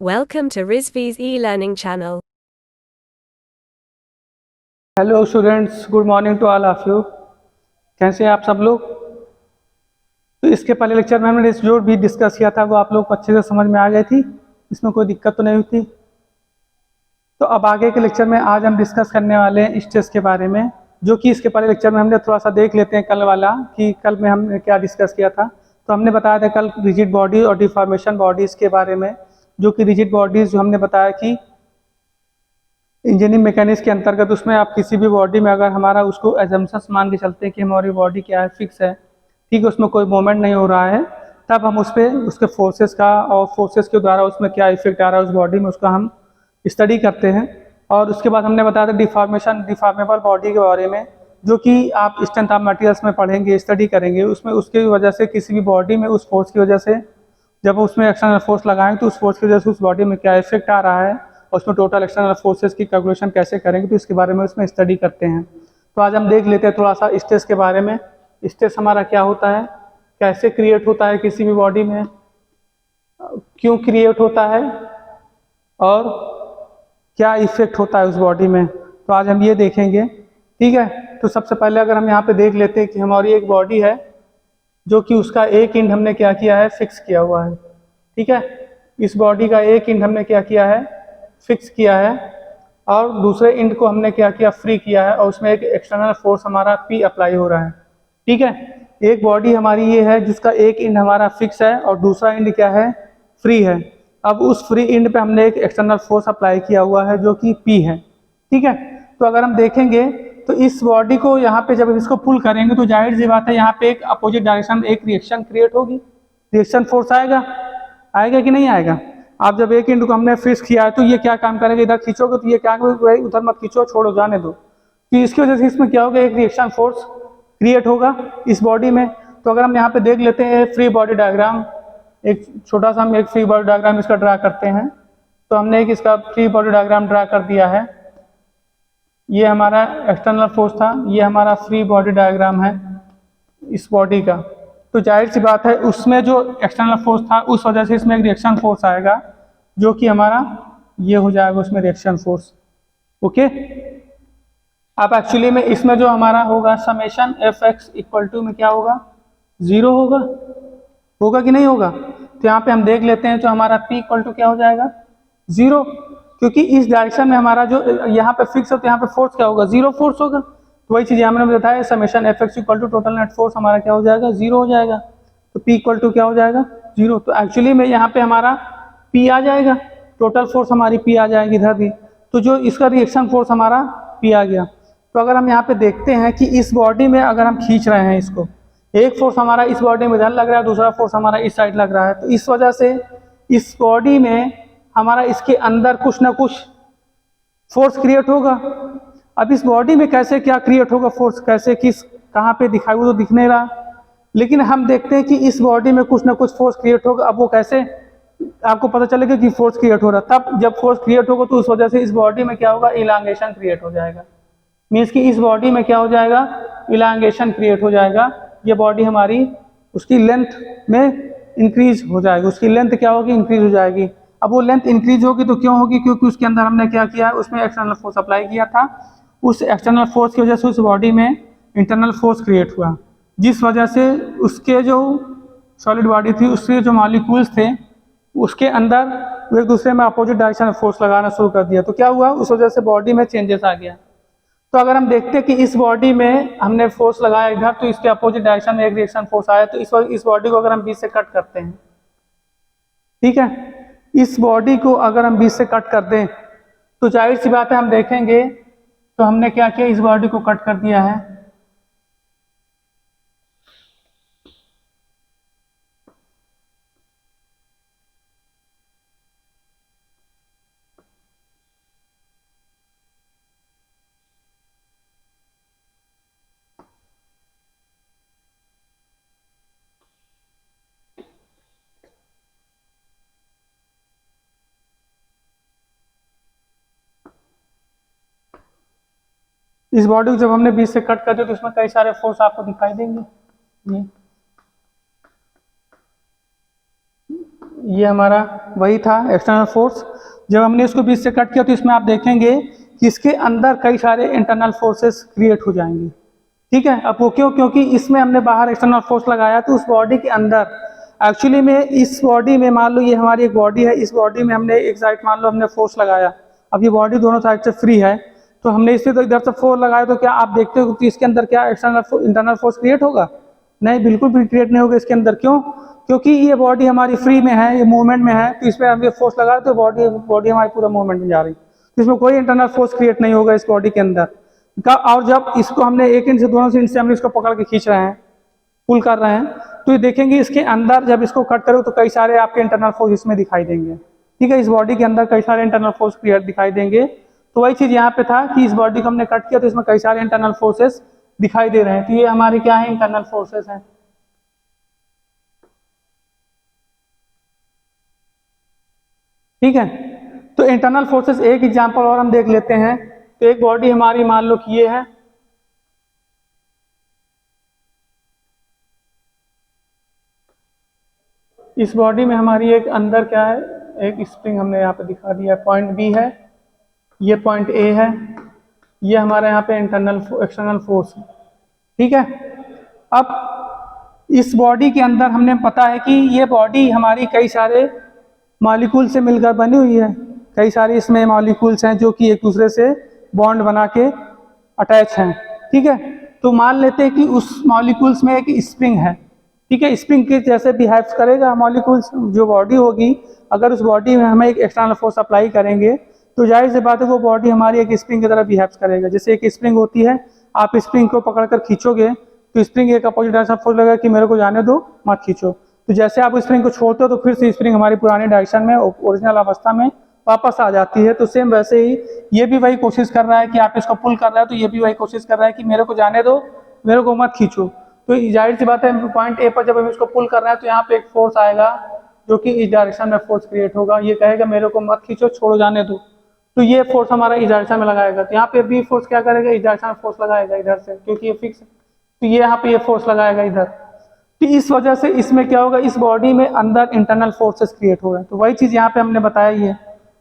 Welcome to Rizvi's e-learning channel. Hello students, good morning to all of you. कैसे हैं आप सब लोग? तो इसके पहले लेक्चर में हमने जो भी डिस्कस किया था वो आप लोग को अच्छे से समझ में आ गई थी, इसमें कोई दिक्कत तो नहीं हुई थी। तो अब आगे के लेक्चर में आज हम डिस्कस करने वाले हैं स्ट्रेस के बारे में, जो कि इसके पहले लेक्चर में हमने थोड़ा सा देख लेते हैं कल वाला कि कल में हमने क्या डिस्कस किया था। तो हमने बताया था कल रिजिड बॉडी और डिफॉर्मेशन बॉडीज़ के बारे में, जो कि रिजिड बॉडीज़ जो हमने बताया कि इंजीनियरिंग मैकेनिक्स के अंतर्गत उसमें आप किसी भी बॉडी में अगर हमारा उसको एजम्पशंस मान के चलते हैं कि हमारी बॉडी क्या है, फिक्स है, ठीक है, उसमें कोई मूवमेंट नहीं हो रहा है, तब हम उस पर उसके फोर्सेस का और फोर्सेस के द्वारा उसमें क्या इफेक्ट आ रहा है उस बॉडी में, उसका हम स्टडी करते हैं। और उसके बाद हमने बताया था डिफॉर्मेबल बॉडी के बारे में, जो कि आप स्ट्रेंथ ऑफ मटेरियल्स में पढ़ेंगे, स्टडी करेंगे। उसमें उसकी वजह से किसी भी बॉडी में उस फोर्स की वजह से जब उसमें एक्सटर्नल फोर्स लगाएं तो उस फोर्स की वजह से उस बॉडी में क्या इफेक्ट आ रहा है और उसमें टोटल एक्सटर्नल फोर्सेस की कैलकुलेशन कैसे करेंगे, तो इसके बारे में उसमें स्टडी करते हैं। तो आज हम देख लेते हैं थोड़ा सा स्ट्रेस के बारे में। स्ट्रेस हमारा क्या होता है, कैसे क्रिएट होता है किसी भी बॉडी में, क्यों क्रिएट होता है और क्या इफेक्ट होता है उस बॉडी में, तो आज हम ये देखेंगे। ठीक है, तो सबसे पहले अगर हम यहाँ पे देख लेते हैं कि हमारी एक बॉडी है जो कि उसका एक एंड हमने क्या किया है, फिक्स किया हुआ है। ठीक है, इस बॉडी का एक एंड हमने क्या किया है, फिक्स किया है, और दूसरे एंड को हमने क्या किया, फ्री किया है, और उसमें एक एक्सटर्नल फोर्स हमारा P अप्लाई हो रहा है। ठीक है, एक बॉडी हमारी ये है जिसका एक एंड हमारा फिक्स है और दूसरा एंड क्या है, फ्री है। अब उस फ्री एंड पे हमने एक एक्सटर्नल फोर्स अप्लाई किया हुआ है जो कि P है। ठीक है, तो अगर हम देखेंगे तो इस बॉडी को यहाँ पे जब इसको पुल करेंगे तो जाहिर सी बात है यहाँ पे एक अपोजिट डायरेक्शन एक रिएक्शन क्रिएट होगी, रिएक्शन फोर्स आएगा, आएगा कि नहीं आएगा। आप जब एक एंड को हमने फिक्स किया है तो ये क्या काम करेगा, इधर खींचोगे तो ये क्या, उधर मत खींचो, छोड़ो, जाने दो, तो इसकी वजह से इसमें क्या होगा, एक रिएक्शन फोर्स क्रिएट होगा इस बॉडी में। तो अगर हम यहाँ पे देख लेते हैं फ्री बॉडी डायग्राम, एक छोटा सा हम एक फ्री बॉडी डायग्राम इसका ड्रा करते हैं। तो हमने एक इसका फ्री बॉडी डायग्राम ड्रा कर दिया है। ये हमारा एक्सटर्नल फोर्स था, ये हमारा फ्री बॉडी डायग्राम है इस बॉडी का। तो जाहिर सी बात है उसमें जो एक्सटर्नल फोर्स था उस वजह से इसमें एक रिएक्शन फोर्स आएगा जो कि हमारा ये हो जाएगा उसमें रिएक्शन फोर्स। ओके, अब एक्चुअली में इसमें जो हमारा होगा summation F x equal to में क्या होगा, 0 होगा, होगा कि नहीं होगा। तो यहाँ पे हम देख लेते हैं तो हमारा P इक्वल टू क्या हो जाएगा, 0, क्योंकि इस डायरेक्शन में हमारा जो यहाँ पे फिक्स है तो यहाँ पे फोर्स क्या होगा, 0 फोर्स होगा। तो वही चीज़ हमने बताया, summation F x equal to total net force हमारा क्या हो जाएगा, 0 हो जाएगा। तो P इक्वल टू क्या हो जाएगा, 0। तो एक्चुअली में यहाँ पे हमारा P आ जाएगा, टोटल फोर्स हमारी P आ जाएगी इधर भी, तो जो इसका रिएक्शन फोर्स हमारा P आ गया। तो अगर हम यहाँ पे देखते हैं कि इस बॉडी में अगर हम खींच रहे हैं इसको, एक फोर्स हमारा इस बॉडी में इधर लग रहा है, दूसरा फोर्स हमारा इस साइड लग रहा है, तो इस वजह से इस बॉडी में हमारा इसके अंदर कुछ ना कुछ फोर्स क्रिएट होगा। अब इस बॉडी में कैसे क्या क्रिएट होगा फोर्स, कैसे किस कहाँ पे दिखाई, वो तो दिख नहीं रहा, लेकिन हम देखते हैं कि इस बॉडी में कुछ ना कुछ फोर्स क्रिएट होगा। अब वो कैसे आपको पता चलेगा कि फोर्स क्रिएट हो रहा है, तब जब फोर्स क्रिएट होगा तो उस वजह से इस बॉडी में क्या होगा, इलांगेशन क्रिएट हो जाएगा। मीन्स कि इस बॉडी में क्या हो जाएगा, इलांगेशन क्रिएट हो जाएगा। ये बॉडी हमारी उसकी लेंथ में इंक्रीज हो जाएगी, उसकी लेंथ क्या होगी, इंक्रीज हो जाएगी। अब वो लेंथ इंक्रीज होगी तो क्यों होगी, क्योंकि उसके अंदर हमने क्या किया, उसमें एक्सटर्नल फोर्स अप्लाई किया था। उस एक्सटर्नल फोर्स की वजह से उस बॉडी में इंटरनल फोर्स क्रिएट हुआ, जिस वजह से उसके जो सॉलिड बॉडी थी उसके जो मॉलिक्यूल्स थे उसके अंदर वो एक दूसरे में अपोजिट डायरेक्शन में फोर्स लगाना शुरू कर दिया। तो क्या हुआ, उस वजह से बॉडी में चेंजेस आ गया। तो अगर हम देखते हैं कि इस बॉडी में हमने फोर्स लगाया इधर, तो इसके अपोजिट डायरेक्शन में एक रिएक्शन फोर्स आया, तो इस बॉडी को अगर हम बीच से कट करते हैं, ठीक है, इस बॉडी को अगर हम बीच से कट कर दें तो जाहिर सी बात है हम देखेंगे तो हमने क्या किया, इस बॉडी को कट कर दिया है। इस बॉडी को जब हमने बीच से कट कर दिया तो इसमें कई सारे फोर्स आपको दिखाई देंगे। ये हमारा वही था एक्सटर्नल फोर्स। जब हमने इसको बीच से कट किया तो इसमें आप देखेंगे कि इसके अंदर कई सारे इंटरनल फोर्सेस क्रिएट हो जाएंगे। ठीक है, अब वो क्यों? क्योंकि इसमें हमने बाहर एक्सटर्नल फोर्स लगाया तो उस बॉडी के अंदर एक्चुअली में इस बॉडी में मान लो ये हमारी एक बॉडी है, इस बॉडी में हमने एक साइड मान लो हमने फोर्स लगाया, अब ये बॉडी दोनों साइड से फ्री है तो हमने इससे तो इधर से फोर्स लगाया तो क्या आप देखते हो कि इसके अंदर क्या एक्सटर्नल इंटरनल फोर्स क्रिएट होगा? नहीं, बिल्कुल भी क्रिएट नहीं होगा इसके अंदर। क्यों? क्योंकि ये बॉडी हमारी फ्री में है, ये मूवमेंट में है, तो इस पर हम ये फोर्स लगा रहे तो बॉडी हमारी पूरा मूवमेंट में जा रही, तो इसमें कोई इंटरनल फोर्स क्रिएट नहीं होगा इस बॉडी के अंदर का। और जब इसको हमने एक इंच से दोनों से इंच से हमने इसको पकड़ के खींच रहे हैं, पुल कर रहे हैं, तो ये देखेंगे इसके अंदर जब इसको कट करो तो कई सारे आपके इंटरनल फोर्स इसमें दिखाई देंगे। ठीक है, इस बॉडी के अंदर कई सारे इंटरनल फोर्स क्रिएट दिखाई देंगे। तो वही चीज यहाँ पे था कि इस बॉडी को हमने कट किया तो इसमें कई सारे इंटरनल फोर्सेस दिखाई दे रहे हैं। तो ये हमारे क्या है? इंटरनल फोर्सेस हैं। ठीक है, तो इंटरनल फोर्सेस एक एग्जांपल और हम देख लेते हैं। तो एक बॉडी हमारी मान लो कि ये है, इस बॉडी में हमारी एक अंदर क्या है? एक स्प्रिंग हमने यहाँ पे दिखा दिया है, पॉइंट बी है, ये पॉइंट ए है, ये हमारे यहाँ पे इंटरनल एक्सटर्नल फोर्स है। ठीक है, अब इस बॉडी के अंदर हमने पता है कि ये बॉडी हमारी कई सारे मॉलिक्यूल से मिलकर बनी हुई है, कई सारे इसमें मॉलिक्यूल्स हैं जो कि एक दूसरे से बॉन्ड बना के अटैच हैं। ठीक है, तो मान लेते हैं कि उस मॉलिक्यूल्स में एक स्प्रिंग है। ठीक है, स्प्रिंग के जैसे बिहेव करेगा मॉलिक्यूल्स, जो बॉडी होगी, अगर उस बॉडी में हमें एक एक्सटर्नल फोर्स अप्लाई करेंगे तो जाहिर सी बात है वो बॉडी हमारी एक स्प्रिंग की तरह बिहेव करेगा। जैसे एक स्प्रिंग होती है, आप स्प्रिंग को पकड़कर खींचोगे तो स्प्रिंग एक अपोजिट डायरेक्शन फोर्स लगेगा कि मेरे को जाने दो, मत खींचो। तो जैसे आप स्प्रिंग को छोड़ते हो तो फिर से स्प्रिंग हमारी पुरानी डायरेक्शन में ओरिजिनल अवस्था में वापस आ जाती है। तो सेम वैसे ही ये भी वही कोशिश कर रहा है कि आप इसको पुल कर रहे हो तो ये भी वही कोशिश कर रहा है कि मेरे को जाने दो, मेरे को मत खींचो। तो जाहिर सी बात है पॉइंट ए पर जब हम इसको पुल कर रहे हैं तो यहाँ पे एक फोर्स आएगा जो कि इस डायरेक्शन में फोर्स क्रिएट होगा। ये कहेगा मेरे को मत खींचो, छोड़ो, जाने दो, तो ये फोर्स हमारा इस डायरेक्शन में लगाएगा। तो यहाँ पे बी फोर्स क्या करेगा? इस डायरेक्शन में फोर्स लगाएगा इधर से, क्योंकि ये फिक्स है, तो ये यहाँ पे ये फोर्स लगाएगा इधर। तो इस वजह से इसमें क्या होगा? इस बॉडी में अंदर इंटरनल फोर्सेस क्रिएट हो गए। तो वही चीज यहाँ पे हमने बताया ही है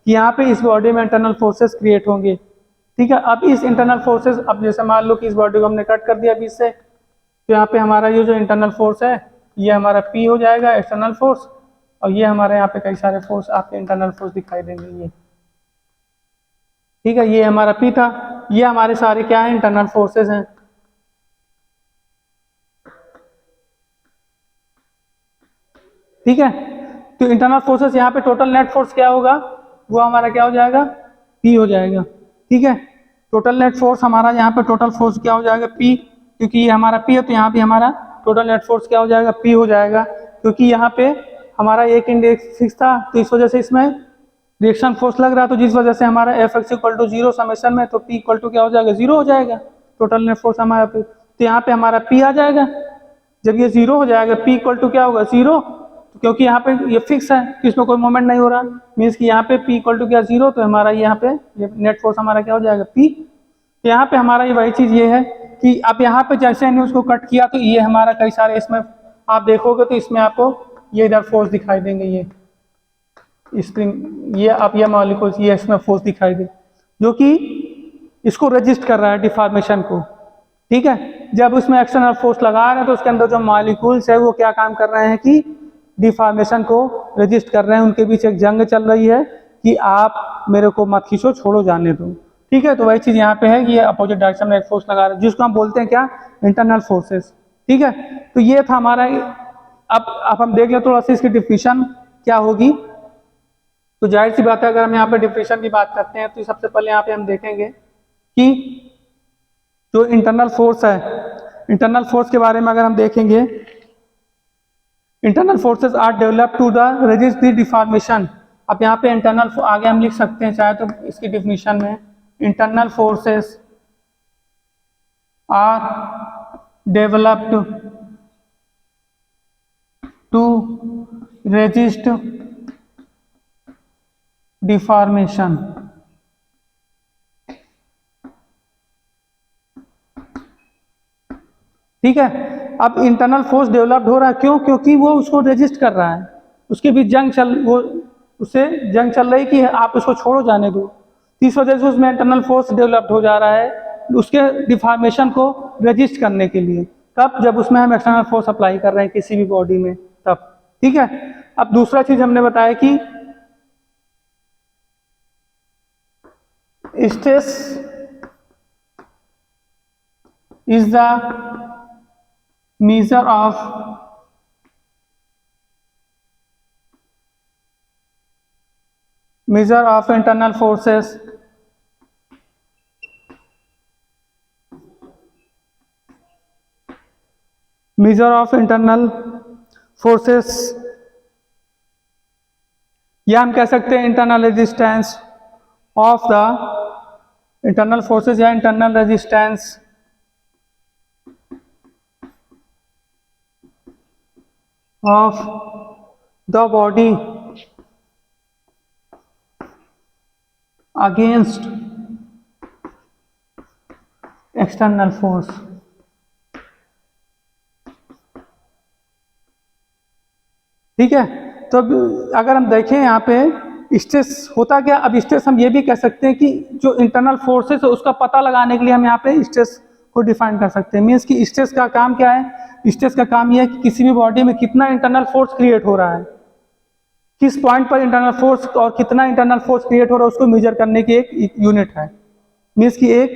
कि यहाँ पे इस बॉडी में इंटरनल फोर्सेस क्रिएट होंगे। ठीक है, अब इस इंटरनल फोर्सेस, अब जैसे मान लो कि इस बॉडी को हमने कट कर दिया बीच से, तो यहाँ पे हमारा ये जो इंटरनल फोर्स है ये हमारा पी हो जाएगा एक्सटर्नल फोर्स, और ये हमारे यहाँ पे कई सारे फोर्स आपके इंटरनल फोर्स दिखाई देंगे ये। ठीक है, ये हमारा पी था, ये हमारे सारे क्या है? इंटरनल फोर्सेस हैं। ठीक है, तो इंटरनल फोर्सेस यहाँ पे टोटल नेट फोर्स क्या होगा? वो हमारा क्या हो जाएगा? पी हो जाएगा। ठीक है, टोटल नेट फोर्स हमारा यहाँ पे टोटल फोर्स क्या हो जाएगा? पी, क्योंकि ये हमारा पी है तो यहाँ पे हमारा टोटल नेट फोर्स क्या हो जाएगा? पी हो जाएगा, क्योंकि यहाँ पे हमारा एक इंडेक्स फिक्स था तो इस वजह से इसमें रिएक्शन फोर्स लग रहा है, तो जिस वजह से हमारा F x equal to 0 summation में, तो पी इक्वल टू क्या हो जाएगा? 0 हो जाएगा टोटल नेट फोर्स हमारा पे। तो यहाँ पे हमारा पी आ जाएगा। जब ये 0 हो जाएगा, पी इक्वल टू क्या होगा? 0, क्योंकि यहाँ पे ये फिक्स है तो इसमें कोई मोमेंट नहीं हो रहा, मीन्स कि यहाँ पे पी इक्वल टू क्या? 0, तो हमारा यहाँ पे ये नेट फोर्स हमारा क्या हो जाएगा? पी। तो यहाँ पे हमारा ये वही चीज ये है कि अब यहाँ पे जैसे हमने उसको कट किया तो ये हमारा कई सारे इसमें आप देखोगे तो इसमें आपको ये इधर फोर्स दिखाई देंगे, ये स्प्रिंग, ये आप ये मॉलिक्यूल्स, ये इसमें फोर्स दिखाई दे जो कि इसको रजिस्ट कर रहा है डिफॉर्मेशन को। ठीक है, जब उसमें एक्सटर्नल फोर्स लगा रहे हैं तो उसके अंदर जो मॉलिक्यूल्स है वो क्या काम कर रहे हैं कि डिफॉर्मेशन को रजिस्ट कर रहे हैं। उनके बीच एक जंग चल रही है कि आप मेरे को मत खींचो, छोड़ो, जाने दो। ठीक है, तो वही चीज यहाँ पे है कि ये अपोजिट डायरेक्शन में एक फोर्स लगा रहा है जिसको हम बोलते हैं क्या? Internal forces. ठीक है, तो ये था हमारा। अब हम देख लें थोड़ा सा इसकी डिफिनेशन क्या होगी। तो जाहिर सी बात है अगर हम यहाँ पे डिफिनेशन की बात करते हैं तो सबसे पहले यहाँ पे हम देखेंगे कि जो इंटरनल फोर्स है, इंटरनल फोर्स के बारे में अगर हम देखेंगे, internal forces are develop to the resist the deformation. अब यहाँ पे इंटरनल आगे हम लिख सकते हैं चाहे तो इसकी डिफिनेशन में, internal forces are developed to resist deformation. ठीक है, अब इंटरनल फोर्स डेवलप्ड हो रहा है, क्यों? क्योंकि वो उसको रेजिस्ट कर रहा है। उसके भी उससे जंग चल रही कि आप उसको छोड़ो जाने दो, तो इस वजह से उसमें इंटरनल फोर्स डेवलप्ड हो जा रहा है उसके डिफॉर्मेशन को रजिस्ट करने के लिए। कब? जब उसमें हम एक्सटर्नल फोर्स अप्लाई कर रहे हैं किसी भी बॉडी में, तब। ठीक है। अब दूसरा चीज हमने बताया कि stress is the measure of internal forces या हम कह सकते हैं internal resistance of the internal forces या internal resistance of the body against external force। ठीक है। तो अगर हम देखें यहाँ पे स्ट्रेस होता क्या, अब स्ट्रेस हम ये भी कह सकते हैं कि जो इंटरनल फोर्सेस है उसका पता लगाने के लिए हम यहाँ पे स्ट्रेस को डिफाइन कर सकते हैं। मीन्स कि स्ट्रेस का काम क्या है? स्ट्रेस का काम यह है कि किसी भी बॉडी में कितना इंटरनल फोर्स क्रिएट हो रहा है, किस पॉइंट पर इंटरनल फोर्स और कितना इंटरनल फोर्स क्रिएट हो रहा है उसको मेजर करने की एक यूनिट है। मीन्स कि एक,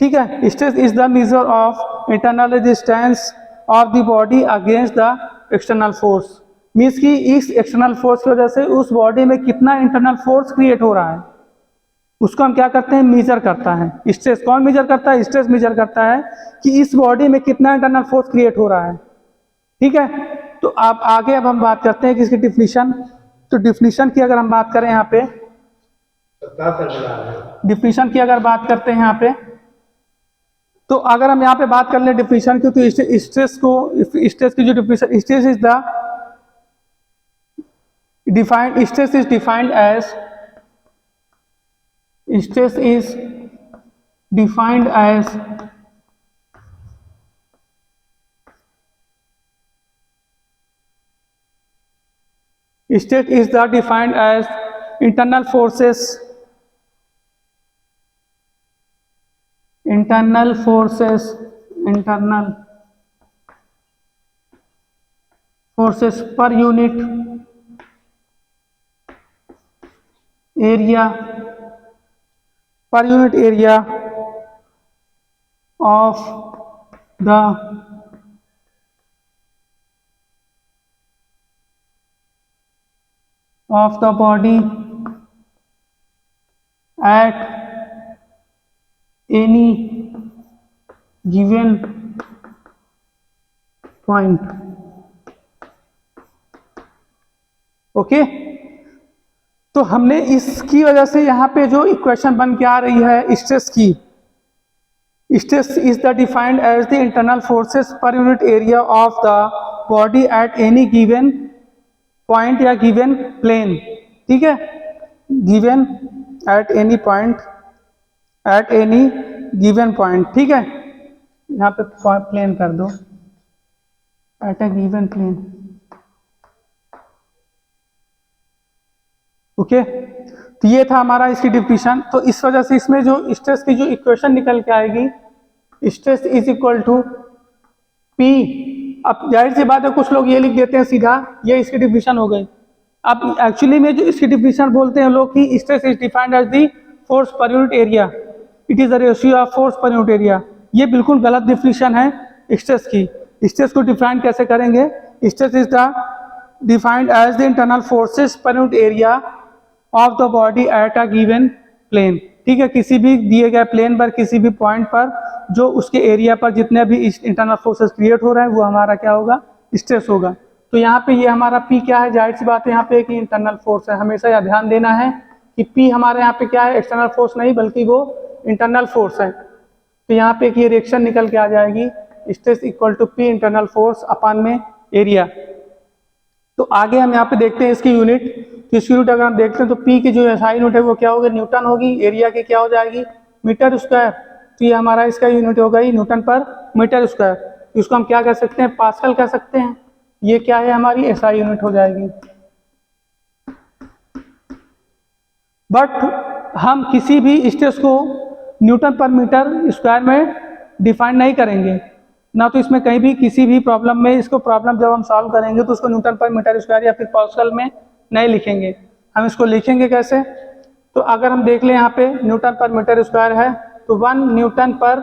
ठीक है, stress is the measure of internal resistance of the body against the external force. Means कि इस एक्सटर्नल फोर्स की वजह से उस बॉडी में कितना इंटरनल फोर्स क्रिएट हो रहा है उसको हम क्या करते हैं? मेजर करता है। स्ट्रेस कौन मेजर करता है? स्ट्रेस मेजर करता है कि इस बॉडी में कितना इंटरनल फोर्स क्रिएट हो रहा है। ठीक है। तो आप आगे अब हम बात करते हैं कि इसकी डिफिनीशन। तो डिफिनीशन की अगर हम बात करें यहाँ पे, डिफिनीशन की अगर बात करते हैं यहाँ पे, तो अगर हम यहाँ पे बात कर ले डिफिनीशन की, तो स्ट्रेस की जो definition, stress is defined as stress is defined as internal forces per unit area of the body at any given point। Okay. तो हमने इसकी वजह से यहाँ पे जो इक्वेशन बन के आ रही है स्ट्रेस की, stress is the defined as the internal forces per unit area of the body at any given point या गिवन प्लेन। ठीक है। Given at any point, at any given point. ठीक है। यहाँ पे प्लेन कर दो, at a given plane. Okay. तो ये था हमारा इसकी डिफिनीशन। तो इस वजह से इसमें जो स्ट्रेस की जो इक्वेशन निकल के आएगी, stress is equal to P. अब जाहिर सी बात है कुछ लोग ये लिख देते हैं सीधा, ये इसकी डिफिनीशन हो गई। अब एक्चुअली में जो इसकी डिफिनीशन बोलते हैं लोग कि stress is defined as the force per unit area, it is the ratio of force per unit area. ये बिल्कुल गलत डिफिनीशन है स्ट्रेस की। स्ट्रेस को डिफाइन कैसे करेंगे? Stress is the defined as the internal forces per unit area of the body at a given plane. ठीक है। किसी भी दिए गए प्लेन पर, किसी भी पॉइंट पर जो उसके एरिया पर जितने भी इंटरनल फोर्सेस क्रिएट हो रहे हैं वो हमारा क्या होगा? स्ट्रेस होगा। तो यहाँ पे ये हमारा पी क्या है? जाहिर सी बात है यहाँ पे एक इंटरनल फोर्स है। हमेशा यह ध्यान देना है कि पी हमारे यहाँ पे क्या है? एक्सटर्नल फोर्स नहीं बल्कि वो इंटरनल फोर्स है। तो यहाँ पे एक ये रिएक्शन निकल के आ जाएगी, stress equal to P internal force upon में एरिया। तो आगे हम यहाँ पे देखते हैं इसकी यूनिट। तो इसकी यूनिट अगर हम देखते हैं तो पी की जो एसआई यूनिट है वो क्या होगी? न्यूटन होगी। एरिया की क्या हो जाएगी? Metre square. तो ये हमारा इसका यूनिट हो गई न्यूटन पर मीटर स्क्वायर। इसको हम क्या कह सकते हैं? पास्कल कह सकते हैं। ये क्या है, हमारी एसआई यूनिट हो जाएगी। बट हम किसी भी स्ट्रेस को न्यूटन पर मीटर स्क्वायर में डिफाइन नहीं करेंगे ना, तो इसमें कहीं भी किसी भी प्रॉब्लम में इसको प्रॉब्लम जब हम सॉल्व करेंगे तो उसको न्यूटन पर मीटर स्क्वायर या फिर पास्कल में नहीं लिखेंगे। हम इसको लिखेंगे कैसे, तो अगर हम देख लें यहाँ पे न्यूटन पर मीटर स्क्वायर है तो 1 newton per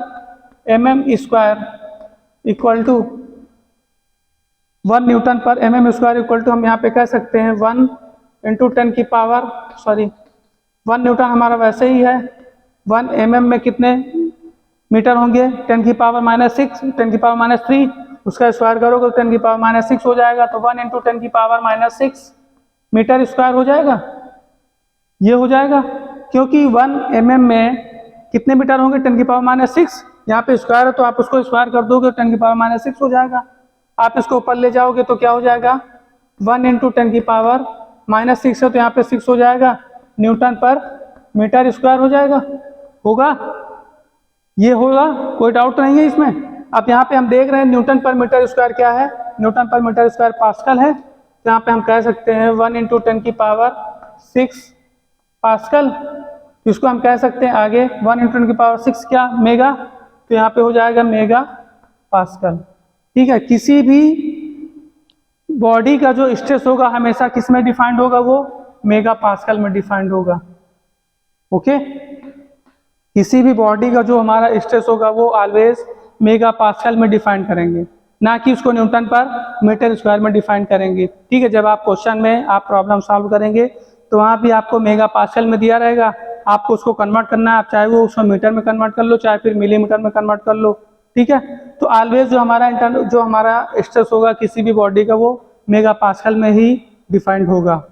mm square equal to 1 newton per mm square equal to हम यहाँ पे कह सकते हैं 1 इंटू 10 की पावर 1 न्यूटन हमारा वैसे ही है, 1 mm में कितने मीटर होंगे, 10 की पावर -6, 10 की पावर -3, उसका स्क्वायर करोगे तो 10 की पावर -6 हो जाएगा, तो 1 इंटू 10 की पावर -6 मीटर स्क्वायर हो जाएगा। ये हो जाएगा क्योंकि 1 mm में कितने मीटर होंगे, 10 की पावर -6, यहाँ पे स्क्वायर है तो आप उसको स्क्वायर कर दोगे 10 की पावर -6 हो जाएगा। आप इसको ऊपर ले जाओगे तो क्या हो जाएगा, 1 इंटू 10 की पावर -6 है तो यहाँ पे 6 हो जाएगा, न्यूटन पर मीटर स्क्वायर हो जाएगा। होगा, ये होगा, कोई डाउट नहीं है इसमें। अब यहाँ पे हम देख रहे हैं न्यूटन पर मीटर स्क्वायर क्या है, न्यूटन पर मीटर स्क्वायर पास्कल है, तो यहाँ पे हम कह सकते हैं 1 इंटू 10 की पावर 6 पास्कल। इसको हम कह सकते हैं आगे 1 इंटू 10 की पावर 6 क्या, मेगा, तो यहाँ पे हो जाएगा मेगा पास्कल। ठीक है, किसी भी बॉडी का जो स्ट्रेस होगा हमेशा किस में डिफाइंड होगा, वो मेगा पास्कल में डिफाइंड होगा। ओके, किसी भी बॉडी का जो हमारा स्ट्रेस होगा वो ऑलवेज मेगा पास्कल में डिफाइन करेंगे, ना कि उसको न्यूटन पर मीटर स्क्वायर में डिफाइन करेंगे। ठीक है, जब आप क्वेश्चन में आप प्रॉब्लम सॉल्व करेंगे तो वहाँ भी आपको मेगा पास्कल में दिया रहेगा, आपको उसको कन्वर्ट करना है, आप चाहे वो उसको मीटर में कन्वर्ट कर लो चाहे फिर मिलीमीटर में कन्वर्ट कर लो। ठीक है, तो ऑलवेज जो हमारा स्ट्रेस होगा किसी भी बॉडी का वो मेगा पास्कल में ही डिफाइंड होगा।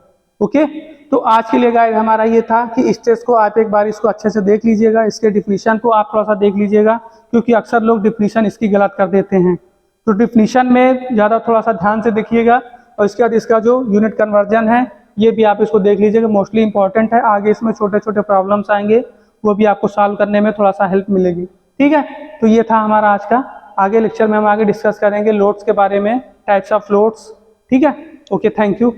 ओके, तो आज के लिए गाइड हमारा ये था कि स्ट्रेस को आप एक बार इसको अच्छे से देख लीजिएगा, इसके डिफिनीशन को आप थोड़ा सा देख लीजिएगा, क्योंकि अक्सर लोग डिफिनीशन इसकी गलत कर देते हैं। तो डिफिनीशन में ज़्यादा थोड़ा सा ध्यान से देखिएगा, और इसके बाद इसका जो यूनिट कन्वर्जन है ये भी आप इसको देख लीजिएगा, मोस्टली इंपॉर्टेंट है। आगे इसमें छोटे छोटे प्रॉब्लम्स आएंगे, वो भी आपको सॉल्व करने में थोड़ा सा हेल्प मिलेगी। ठीक है, तो ये था हमारा आज का। आगे लेक्चर में हम आगे डिस्कस करेंगे लोड्स के बारे में, टाइप्स ऑफ लोड्स। ठीक है, ओके, थैंक यू।